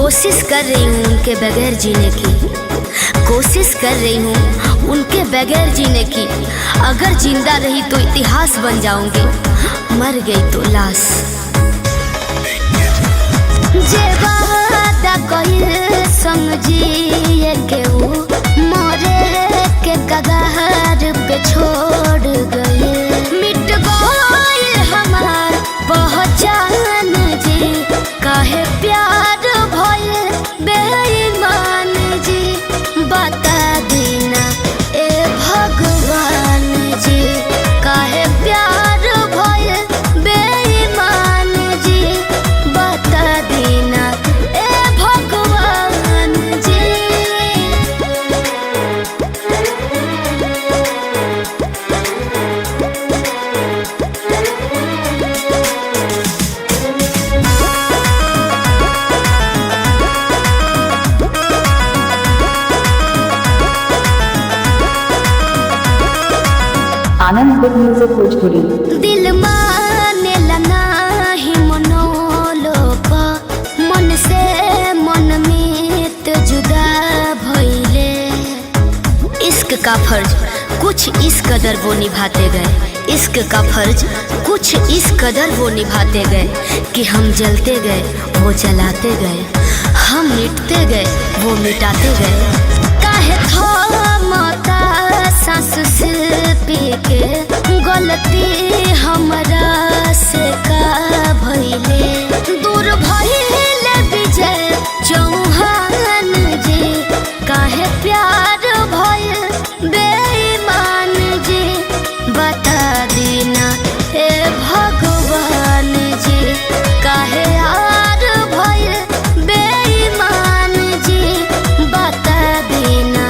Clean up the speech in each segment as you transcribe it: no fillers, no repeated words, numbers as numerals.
कोशिश कर रही हूँ उनके बगैर जीने की, कोशिश कर रही हूँ उनके बगैर जीने की। अगर जिंदा रही तो इतिहास बन जाऊंगी, मर गई तो लाश। जे वादा कइल समझिए के वो मोरे के कगार पे छोड़ गए। मिट गइल हमार पहचान जी, काहे प्यार भइल बेईमान जी। बता देना ए भगवान जी, काहे प्यार भइल बेईमान जी। बता देना ए भगवान जी। आनंद बिग म्यूजिक भोजपुरी। दिल माने नाही मनोलोक, मन से मन में जुदा भइले। इश्क का फर्ज कुछ इस कदर वो निभाते गए, इश्क का फर्ज कुछ इस कदर वो निभाते गए कि हम जलते गए वो जलाते गए, हम मिटते गए वो मिटाते गए। काहे थमता सांस शिल्पी के, गलती हमरा से का भइले। दूर भइले विजय चौहान जी, काहे प्यार भइल बेईमान जी। बता देना ए भगवान जी, काहे यार भइल बेईमान जी। बता देना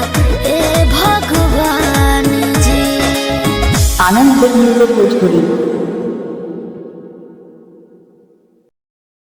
ए भगवान जी। आनंद बिग म्यूजिक भोजपुरी।